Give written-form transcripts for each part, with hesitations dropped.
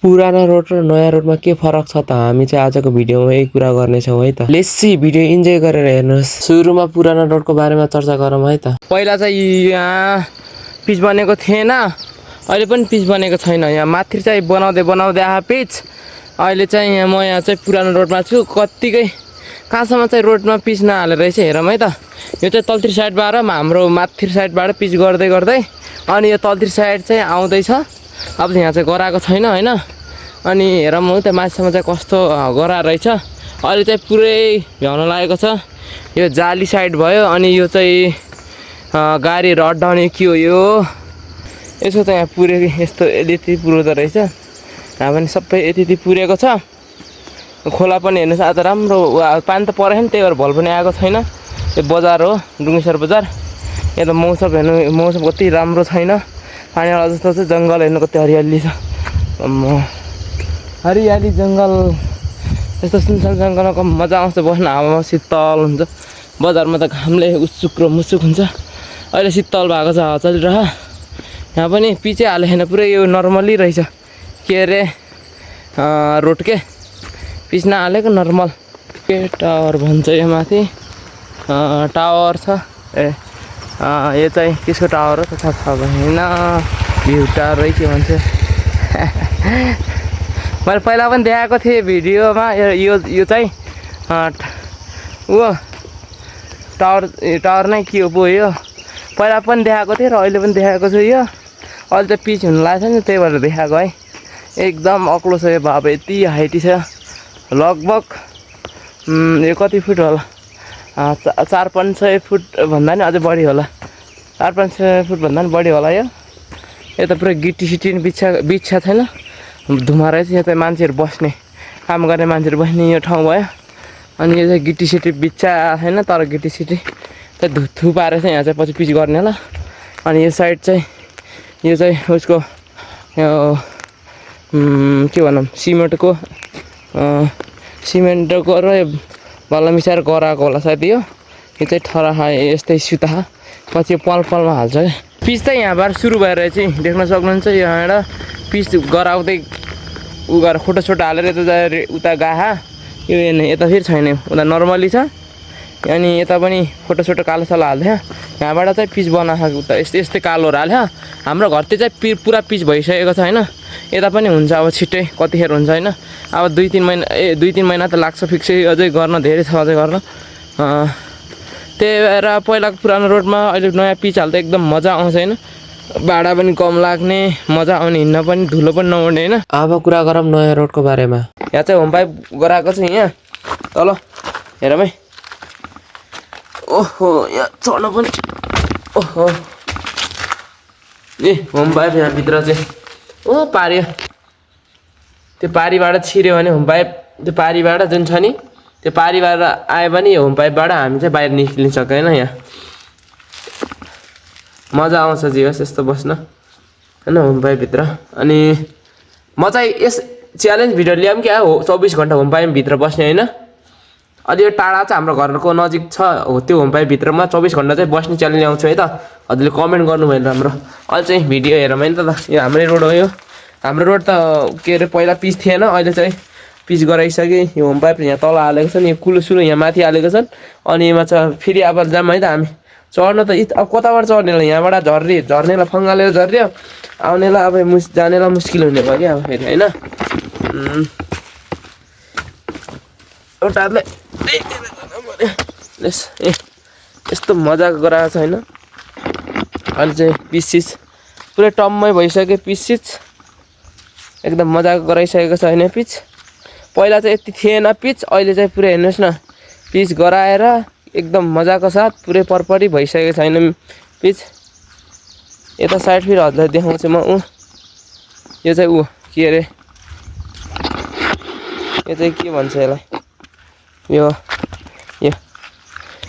पुरानो रोड र नयाँ रोडमा के फरक छ त हामी चाहिँ आजको भिडियोमा यही कुरा गर्नेछौँ है त। लेट्स भिडियो इन्जोय गरेर हेर्नुहोस्। सुरुमा पुरानो रोडको बारेमा चर्चा गरौँ है त। पहिला चाहिँ यहाँ पिच बनेको थिएन, अहिले पनि पिच बनेको छैन। यहाँ माथि चाहिँ बनाउँदै आए पिच। अहिले चाहिँ म यहाँ चाहिँ पुरानो रोडमा छु। कत्तिकै कहाँसम्म चाहिँ रोडमा पिच नहालेर रहेछ हेरौँ है त। यो चाहिँ तल्तिर साइडबाट हाम्रो माथि साइडबाट पिच गर्दै अनि यो तल्तिर साइड चाहिँ आउँदैछ। अब यहाँ चाहिँ गराएको छैन हैन। अनि हेरौँ त माथिसम्म चाहिँ कस्तो गरा रहेछ। अहिले चाहिँ पुरै भ्याउन लागेको छ। यो जाली साइड भयो। अनि यो चाहिँ गाडीहरू अड्डाउने के हो यो, यसो चाहिँ यहाँ पुरेको यस्तो यति पुर्दो रहेछ। यहाँ पनि सबै यति पुरेको छ। खोला पनि हेर्नुहोस् आज राम्रो पानी त परेन, त्यही भएर भल पनि आएको छैन। यो बजार हो, डुङ्गेश्वर बजार। यहाँ त मौसम हेर्नु, मौसम कति राम्रो छैन। पानी वाला जस्तो चाहिँ जङ्गल हेर्नु कति हरियाली छ। हरियाली जङ्गल, यस्तो सुनसान जङ्गलको मजा आउँछ बस्न। हावामा शीतल हुन्छ। बजारमा त घामले उत्सुक र मुसुक हुन्छ। अहिले शीतल भएको छ, हावा चलिरह। यहाँ पनि पिचै हालेको छैन, पुरै यो नर्मली रहेछ। के अरे रोड के पिच नहालेको नर्मल। के टावर भन्छ यो माथि, टावर छ। यो चाहिँ कसको टावर हो त थाहा भएन। भ्यू टावर है के भन्छ। मैले पहिला पनि देखाएको थिएँ भिडियोमा। यो चाहिँ टावर नै के हो पो यो। पहिला पनि देखाएको थिएँ र अहिले पनि देखाएको छु। यो अहिले चाहिँ पिच हुनु लागेको छ नि, त्यही भएर देखाएको है। एकदम अग्लो छ यो बाबा, यति हाइटी छ। लगभग यो कति फुट होला, 4-5 फुट भन्दा नि अझै बढी होला। 4-5 फुट भन्दा नि बढी होला। यो यता पुरै गिटी सिटी बिच्छा छैन, धुमा रहेछ। यहाँ चाहिँ मान्छेहरू बस्ने, काम गर्ने मान्छेहरू बस्ने यो ठाउँ भयो। अनि यो चाहिँ गिटी सिटी बिच्छा छैन, तर गिटी सिटी चाहिँ थुपारेछ। यहाँ चाहिँ पछि पिच गर्ने होला। अनि यो साइड चाहिँ यो चाहिँ उसको के भनौँ सिमेन्टको र बल्ल मिसाएर गराएको होला सायद। यो चाहिँ ठरा यस्तै सुता, पछि पलमा हाल्छ क्या। पिच चाहिँ यहाँबाट सुरु भएर चाहिँ देख्न सक्नुहुन्छ। यहाँबाट पिच गराउँदै उ गरेर खोटो हालेर उता गाहा। यो हेर्ने यता फेरि छैन, उता नर्मली छ। अनि यता पनि फोटो कालो हाल्थ्यो। यहाँबाट चाहिँ पिच बनाएको उता यस्तै कालोहरू हाल्यो। हाम्रो घरतिर चाहिँ पुरा पिच भइसकेको छ होइन। यता पनि हुन्छ अब छिट्टै, कतिखेर हुन्छ होइन। अब 2-3 महिना त लाग्छ फिक्सै, अझै गर्न धेरै छ अझै गर्न। त्यही भएर पहिलाको पुरानो रोडमा अहिले नयाँ पिच हाल्दा एकदम मजा आउँछ होइन। भाडा पनि कम लाग्ने, मजा आउने, हिँड्न पनि धुलो पनि नउड्ने होइन। अब कुरा गरौँ नयाँ रोडको बारेमा। यहाँ चाहिँ होम पाइप गराएको छ यहाँ तल, हेरौँ है। ओहो यहाँ चढ्नु पनि, ओहो ए होम पाइप यहाँभित्र चाहिँ पार्यो। त्यो पारीबाट छिर्यो भने होम पाइप, त्यो पारीबाट जुन छ नि, त्यो पारीबाट आयो भने यो होम पाइपबाट हामी चाहिँ बाहिर निस्किन सक्दैन। यहाँ मजा आउँछ जीवस यस्तो बस्न होइन होम पाइपभित्र। अनि म चाहिँ यस च्यालेन्ज भिडियो ल्याऊँ क्या हो, 24 घन्टा होम पाइपभित्र बस्ने होइन। अलि यो टाढा चाहिँ हाम्रो घरको नजिक छ हो, त्यो होम पाइपभित्रमा 24 घन्टा चाहिँ बस्ने च्यालेन्ज ल्याउँछु है त। हजुरले कमेन्ट गर्नुभयो राम्रो। अहिले चाहिँ भिडियो हेरौँ है त। यो हाम्रै रोड हो। यो हाम्रो रोड त के अरे पहिला पिच थिएन, अहिले चाहिँ पिच गराइसके। यो होम पाइप यहाँ तल हालेको छ नि, यो कुलो यहाँ माथि हालेको छन्। अनि यसमा चाहिँ फेरि अब जाम है त हामी चढ्न त। अब कताबाट चढ्नेलाई यहाँबाट झर्नेलाई फङ्गालेर झर्यो, आउनेलाई अब जानेलाई मुस्किल हुने भयो क्या अब फेरि होइन। एउटाले यस्तो मजाको गराएको छ होइन। अहिले चाहिँ पिच पुरै टम्मै भइसक्यो। पिच एकदम मजाको गराइसकेको छ होइन पिच। पहिला चाहिँ यति थिएन पिच, अहिले चाहिँ पुरै हेर्नुहोस् न पिच गराएर एकदम मजाको साथ पुरै परपरी भइसकेको छैन पिच। यता साइड फेरि हजुरलाई देखाउँछु म। यो चाहिँ के अरे, यो चाहिँ के भन्छ यसलाई, यो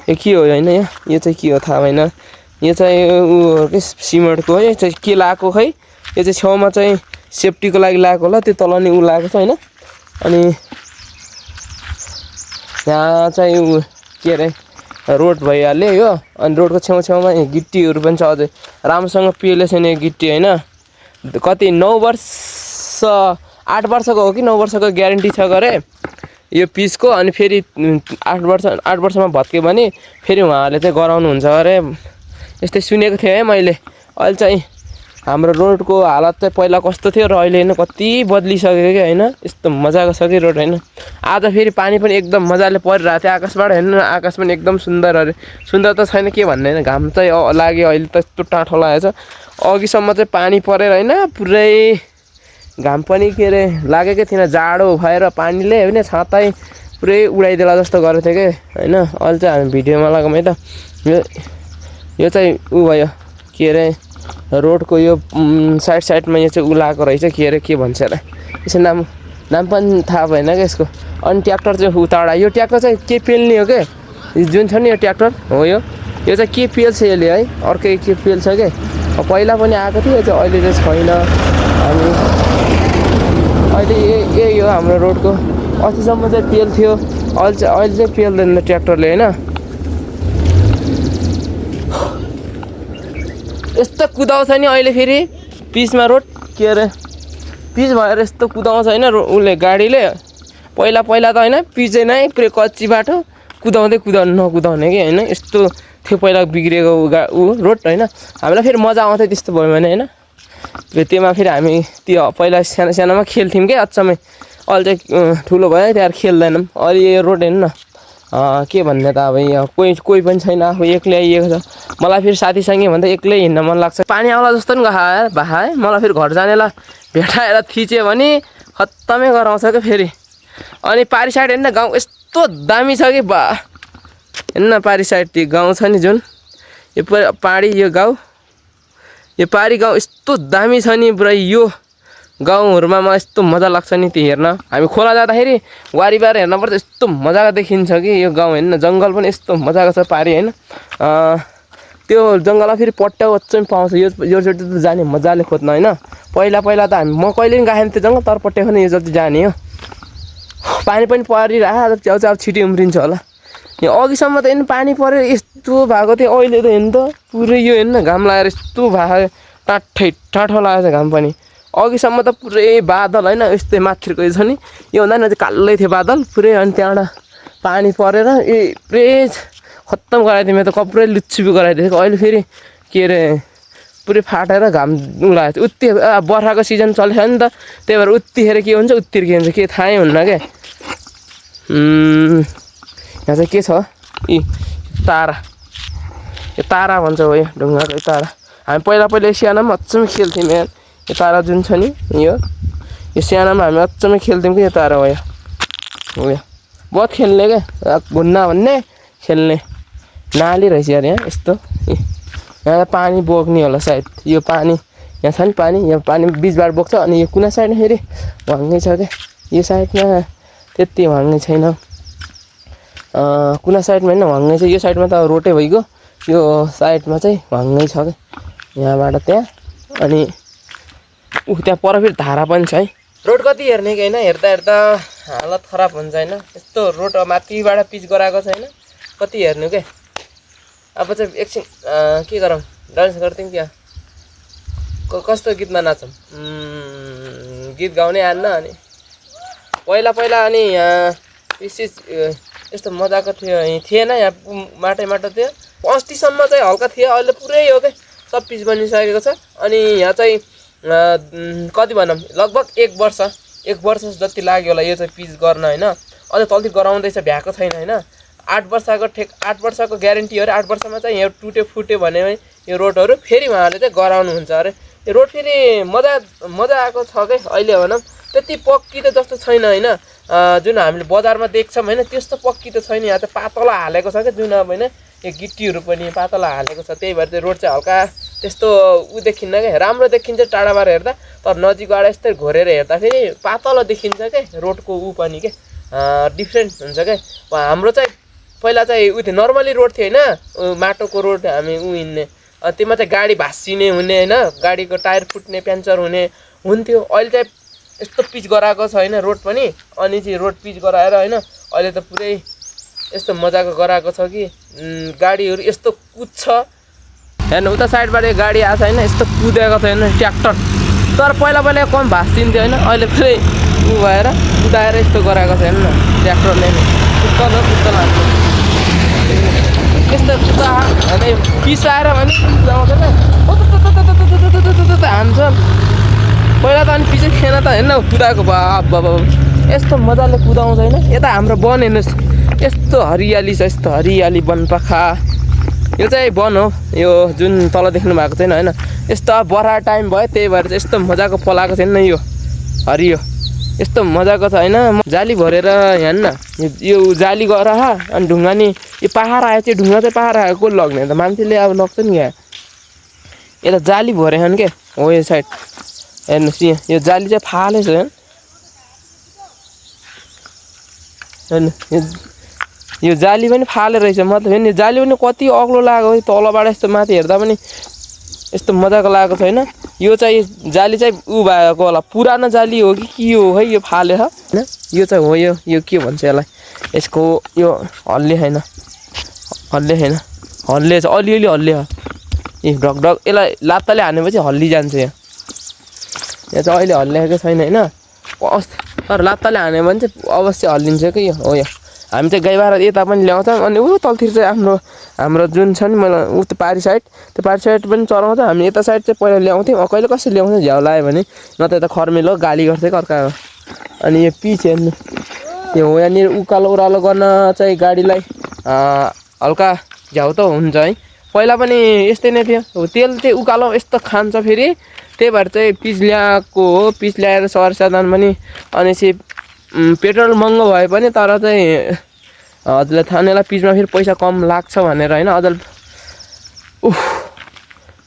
के हो होइन। यो चाहिँ के हो थाहा भएन। यो चाहिँ के सिमेन्टको है, चाहिँ के लगाएको खै। यो चाहिँ छेउमा चाहिँ सेफ्टीको लागि लगाएको होला, त्यो तल नि लगाएको छ होइन। अनि यहाँ चाहिँ के अरे रोड भइहाल्यो यो। अनि रोडको छेउमा गिट्टीहरू पनि छ, अझै राम्रोसँग पिएले छैन यो गिट्टी होइन। कति 9 वर्ष 8 वर्षको हो कि 9 वर्षको ग्यारेन्टी छ गरे यो पिसको। अनि फेरि 8 वर्षमा भत्क्यो भने फेरि उहाँहरूले चाहिँ गराउनुहुन्छ अरे, यस्तै सुनेको थिएँ है मैले। अहिले चाहिँ हाम्रो रोडको हालत चाहिँ पहिला कस्तो थियो र अहिले होइन कति बदलिसक्यो कि होइन, यस्तो मजाको छ कि रोड होइन। आज फेरि पानी पनि एकदम मजाले परिरहेको थियो आकाशबाट, हेर्नु आकाश पनि एकदम सुन्दर अरे, सुन्दर त छैन के भन्ने होइन, घाम चाहिँ लाग्यो अहिले त यस्तो टाठो लागेको छ। अघिसम्म चाहिँ पानी परेर होइन पुरै घाम पनि के अरे लागेकै थिएन, जाडो भएर पानीले होइन छातै पुरै उडाइदेला जस्तो गरेको थियो कि होइन। अहिले चाहिँ हामी भिडियोमा लगाऊँ है त। यो चाहिँ ऊ भयो के अरे रोडको यो साइडमा यो चाहिँ ऊ लगाएको रहेछ के अरे के भन्छ अरे, यसो नाम पनि थाहा भएन क्या यसको। अनि ट्र्याक्टर चाहिँ उताडा, यो ट्र्याक्टर चाहिँ के पेल्ने हो क्या जुन छ नि यो ट्र्याक्टर हो, यो चाहिँ के पेल्छ यसले है, अर्कै के पेल्छ क्या। पहिला पनि आएको थियो, यो चाहिँ अहिले चाहिँ छैन। अनि अहिले यही हो हाम्रो रोडको, अस्तिसम्म चाहिँ पेल्थ्यो, अहिले चाहिँ पेल्दैन ट्र्याक्टरले होइन। यस्तो कुदाउँछ नि अहिले फेरि पिचमा रोड के अरे पिच भएर यस्तो कुदाउँछ होइन उसले गाडीले। पहिला त होइन पिचै नै पुरै कच्ची बाटो कुदाउँदै नकुदाउने कि होइन, यस्तो थियो पहिला बिग्रेको ऊ रोड होइन। हामीलाई फेरि मजा आउँथ्यो त्यस्तो भयो भने होइन। त्योमा फेरि हामी त्यो पहिला सानोमा खेल्थ्यौँ क्या अचम्मै, अहिले चाहिँ ठुलो भयो त्यहाँ खेल्दैनौँ। अहिले यो रोड हेर्नु न के भन्ने त अब यहाँ कोही पनि छैन, आफू एक्लै आइएको छ। मलाई फेरि साथीसँगै भन्दा एक्लै हिँड्न मन लाग्छ। पानी आउला जस्तो नि भए मलाई फेरि घर जानेलाई भेटाएर थिच्यो भने खत्तमै गराउँछ क्या फेरि। अनि पारी साइड हेर्न गाउँ यस्तो दामी छ कि बा, हेर्न पारी साइड त्यो गाउँ छ नि जुन यो पाडी, यो गाउँ यो पारी गाउँ यस्तो दामी छ नि पुरै। यो गाउँहरूमा मलाई यस्तो मजा लाग्छ नि त्यो हेर्न। हामी खोला जाँदाखेरि वारिबार हेर्न पर्छ, यस्तो मजाको देखिन्छ कि यो गाउँ हेर्न। जङ्गल पनि यस्तो मजाको छ पारी होइन। त्यो जङ्गलमा फेरि पट्ट्याउ अचम्मै पाउँछ, योचोटि त जाने मजाले खोज्न होइन। पहिला त म कहिले पनि गएन त्यो जङ्गल, तर पट्ट्याएको नि यो जति जाने हो। पानी पनि परिरहेको च्याउ छिटो उम्रिन्छ होला। यो अघिसम्म त हेर्नु पानी परेर यस्तो भएको थियो, अहिले त हेर्नु त पुरै यो हेर्नु घाम लागेर यस्तो भएको टाठो लागेको छ घाम पनि। अघिसम्म त पुरै बादल होइन यस्तै माथिको छ नि, योभन्दा नि कालै थियो बादल पुरै। अनि त्यहाँबाट पानी परेर पुरै खत्तम गराइदियो, मेरो त कपुरै लुच्चुपी गराइदिएको। अहिले फेरि के अरे पुरै फाटेर घाम लागेको थियो। उत्ति बर्खाको सिजन चलेको छ नि त, त्यही भएर उत्तिखेर के हुन्छ उत्तिर के हुन्छ के थाहै हुन्न क्या। यहाँ चाहिँ के छ यी तारा, यो तारा भन्छ हो, यो ढुङ्गाको तारा। हामी पहिला सानोमा अचम्मै खेल्थ्यौँ यहाँ, यो तारा जुन छ नि यो सानोमा हामी अचम्मै खेल्थ्यौँ कि यो तारा हो यो बहुत खेल्ने क्या, घुन्ना भन्ने खेल्ने नाली रहेछ यार यहाँ यस्तो। यहाँ पानी बोक्ने होला सायद, यो पानी यहाँ छ नि पानी, यहाँ पानी बिचबाट बोक्छ। अनि यो कुना साइडमा फेरि भाङ्गै छ क्या, यो साइडमा त्यति भाङ्गै छैन, कुना साइडमा होइन भाङ्गै छ। यो साइडमा त रोटै भइगयो, यो साइडमा चाहिँ भाङ्गै छ क्या यहाँबाट त्यहाँ। अनि त्यहाँ पर फेरि धारा पनि छ है। रोड कति हेर्ने कि होइन, हेर्दा हालत खराब हुन्छ होइन। यस्तो रोड माथिबाट पिच गराएको छैन, कति हेर्नु क्या। अब चाहिँ एकछिन के गरौँ, डान्स गर्थ्यौँ क्या, कस्तो गीतमा नाचौँ, गीत गाउने आन्न। अनि पहिला अनि विशेष यस्तो मजाको थिएन, यहाँ माटो थियो। अस्तिसम्म चाहिँ हल्का थियो, अहिले पुरै हो क्या सब पिच बनिसकेको छ। अनि यहाँ चाहिँ कति भनौँ लगभग एक वर्ष जति लाग्यो होला यो चाहिँ पिच गर्न होइन। अझै तल्ती गराउँदैछ, भ्याएको छैन होइन। 8 वर्षको ग्यारेन्टी हो अरे। 8 वर्षमा चाहिँ यहाँ फुट्यो भने यो रोडहरू फेरि उहाँहरूले चाहिँ गराउनुहुन्छ अरे। यो रोड फेरि मजा आएको छ क्या अहिले भनौँ। त्यति पक्की त जस्तो छैन होइन, जुन हामीले बजारमा देख्छौँ होइन त्यस्तो पक्की त छैन। यहाँ चाहिँ पातला हालेको छ क्या जुन अब होइन, यो गिट्टीहरू पनि पातला हालेको छ। त्यही भएर चाहिँ रोड चाहिँ हल्का त्यस्तो ऊ देखिन्न क्या, राम्रो देखिन्छ टाढाबाट हेर्दा, तर नजिकबाट यस्तै घोरेर हेर्दा फेरि पातलो देखिन्छ क्या रोडको ऊ पनि क्या, डिफ्रेन्ट हुन्छ क्या। हाम्रो चाहिँ पहिला चाहिँ ऊ थियो नर्मली रोड थियो होइन, माटोको रोड हामी हिँड्ने, त्यसमा चाहिँ गाडी भाँसिने हुने होइन, गाडीको टायर फुट्ने प्यान्चर हुने हुन्थ्यो। अहिले चाहिँ यस्तो पिच गराएको छ होइन रोड पनि। अनि चाहिँ रोड पिच गराएर होइन अहिले त पुरै यस्तो मजाको गराएको छ कि गाडीहरू यस्तो कुद्छ। हेर्नु उता साइडबाट गाडी आएको छ होइन, यस्तो कुदेको छ होइन ट्र्याक्टर। तर पहिला कम भाँसिन्थ्यो होइन, अहिले पुरै ऊ भएर कुदाएर यस्तो गराएको छ हेर्नु न ट्र्याक्टरले कुद्द लाग्छ यस्तो कुदा अनि पिस आएर भने कुदाउँछ त हान्छ पहिला त अनि पिछे थिएन त हेर्न कुदाएको बाबा यस्तो मजाले कुदाउँछ होइन यता हाम्रो वन हेर्नुहोस् यस्तो हरियाली छ यस्तो हरियाली वनपाखा यो चाहिँ वन हो यो जुन तल देख्नु भएको छैन होइन यस्तो बर्खा टाइम भयो त्यही भएर चाहिँ यस्तो मजाको पलाएको छैन यो हरियो यस्तो मजाको छ होइन जाली भरेर हेर्न यो जाली गर अनि ढुङ्गा नि यो पहाड आयो चाहिँ ढुङ्गा चाहिँ पहाड आयो को लग्ने त मान्छेले अब लग्छ नि यहाँ यता जाली भरे छन् के हो यो साइड हेर्नुहोस् यो जाली चाहिँ फालेछ हेर्नु यो जाली पनि फाले रहेछ मतलब हेर्नु जाली पनि कति अग्लो लागेको तलबाट यस्तो माथि हेर्दा पनि यस्तो मजाको लागेको छैन यो चाहिँ जाली चाहिँ ऊ भएको होला पुरानो जाली हो कि के हो है यो फाले होइन यो चाहिँ हो यो के भन्छ यसलाई यसको यो हल्ले छैन हल्ले चाहिँ अलिअलि हल्ले हो ए ढकढक यसलाई लात्ताले हानेपछि हल्ली जान्छ यहाँ चाहिँ अहिले हल्लिएको छैन होइन तर लात्ताले हान्यो भने चाहिँ अवश्य हल्लिन्छ कि यो हो यो हामी चाहिँ गाईबाख्रा यता पनि ल्याउँछौँ अनि ऊ तलतिर चाहिँ हाम्रो जुन छ नि मलाई ऊ त्यो पारी साइड पनि चराउँछ हामी यता साइड चाहिँ पहिला ल्याउँथ्यौँ कहिले कसरी ल्याउँछ झ्याउ लायो भने न त यता खर्मेलो गाली गर्थ्यो अर्काको अनि यो पिच हेर्नु यो हो यहाँनिर उकालो ओह्रालो गर्न चाहिँ गाडीलाई हल्का झ्याउ त हुन्छ है पहिला पनि यस्तै नै थियो तेल चाहिँ उकालो यस्तो खान्छ फेरि त्यही भएर चाहिँ पिच ल्याएको हो पिच ल्याएर सरसाधन पनि अनि पेट्रोल महँगो भए पनि तर चाहिँ हजुरलाई थाहा नै पिचमा फेरि पैसा कम लाग्छ भनेर होइन अझ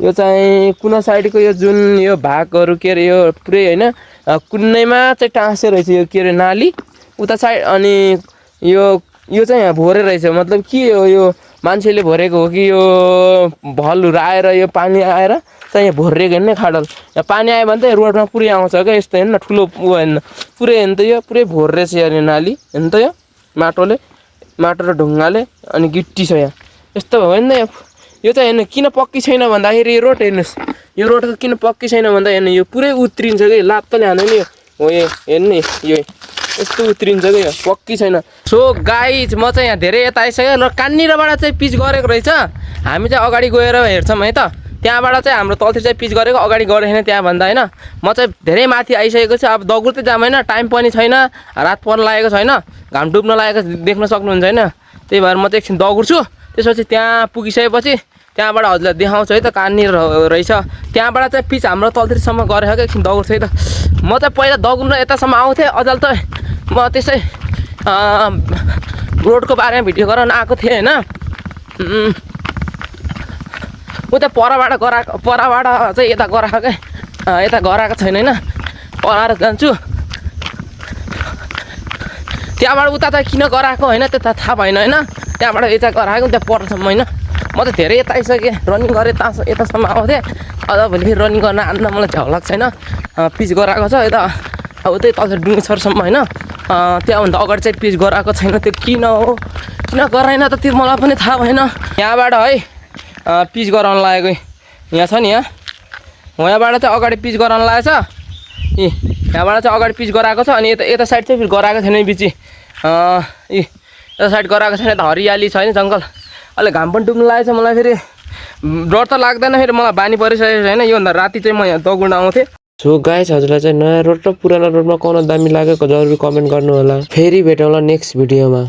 यो चाहिँ कुना साइडको यो जुन यो भागहरू के अरे यो पुरै होइन कुनैमा चाहिँ टाँसे रहेछ यो के अरे नाली उता साइड अनि यो चाहिँ यहाँ भोरे रहेछ मतलब के हो यो मान्छेले भरेको हो कि यो भलहरू आएर यो पानी आएर चाहिँ यहाँ भोरेको हेर्ने खाडल यहाँ पानी आयो भने त रोडमा पुरै आउँछ क्या यस्तो हेर्न ठुलो ऊ हेर्न पुरै हेर्नु त यो पुरै भोरे छ यहाँ नाली हेर्नु त यो माटो र ढुङ्गाले अनि गिट्टी छ यहाँ यस्तो भयो नि त यो चाहिँ हेर्नु किन पक्की छैन भन्दाखेरि यो रोड हेर्नुहोस् यो रोड किन पक्की छैन भन्दा हेर्नु यो पुरै उत्रिन्छ कि लात्तले हान्यो नि हो यो हेर्नु यो यस्तो उत्रिन्छ कि यो पक्की छैन सो गाइज म चाहिँ यहाँ धेरै यता आइसक्यो र कान्निरबाट चाहिँ पिच गरेको रहेछ हामी चाहिँ अगाडि गएर हेर्छौँ है त त्यहाँबाट चाहिँ हाम्रो तलतिर चाहिँ पिच गरेको अगाडि गरेको छैन त्यहाँभन्दा होइन म चाहिँ धेरै माथि आइसकेको छु अब दगुर्दै जाम होइन टाइम पनि छैन रात पर्न लागेको छैन घाम डुब्न लागेको देख्न सक्नुहुन्छ होइन त्यही भएर म चाहिँ एकछिन दगुर्छु त्यसपछि त्यहाँ पुगिसकेपछि त्यहाँबाट हजुरलाई देखाउँछु है त कहाँनिर रहेछ त्यहाँबाट चाहिँ पिच हाम्रो तलतिरसम्म गरेको एकछिन दगुर्छु है त म चाहिँ पहिला दगुर्न यतासम्म आउँथेँ अझै त म त्यसै रोडको बारेमा भिडियो गराउन आएको थिएँ होइन उता परबाट चाहिँ यता गराएको क्या यता गराएको छैन होइन पराएर जान्छु त्यहाँबाट उता चाहिँ किन गराएको होइन त्यो त थाहा भएन होइन त्यहाँबाट यता गराएको त्यहाँ परसम्म होइन म त धेरै यता आइसकेँ रनिङ गरेँ यतासम्म आउँथेँ अझ भोलि फेरि रनिङ गर्न आँट्दा मलाई झ्याउ लाग्छ होइन पिच गराएको छ यता अब त्यही तल डुङ्गेसरसम्म होइन त्यहाँभन्दा अगाडि चाहिँ पिच गराएको छैन त्यो किन हो किन गराएन त त्यो मलाई पनि थाहा भएन यहाँबाट है पिच गराउन लागेको यहाँ छ नि यहाँबाट चाहिँ अगाडि पिच गराउन लागेको छ यहाँबाट चाहिँ अगाडि पिच गराएको छ अनि यता साइड चाहिँ फेरि गराएको छैन बिची यता साइड गराएको छैन त हरियाली छैन जङ्गल अहिले घाम पनि डुब्नु लागेको छ मलाई फेरि डर त लाग्दैन फेरि मलाई बानी परिसकेको छैन योभन्दा राति चाहिँ म यहाँ दगुर्न आउँथेँ सो गाइस हजुरलाई चाहिँ नयाँ रोड र पुरानो रोडमा कुन दामी लागेको जरुर कमेन्ट गर्नु होला फेरि भेटौँला नेक्स्ट भिडियोमा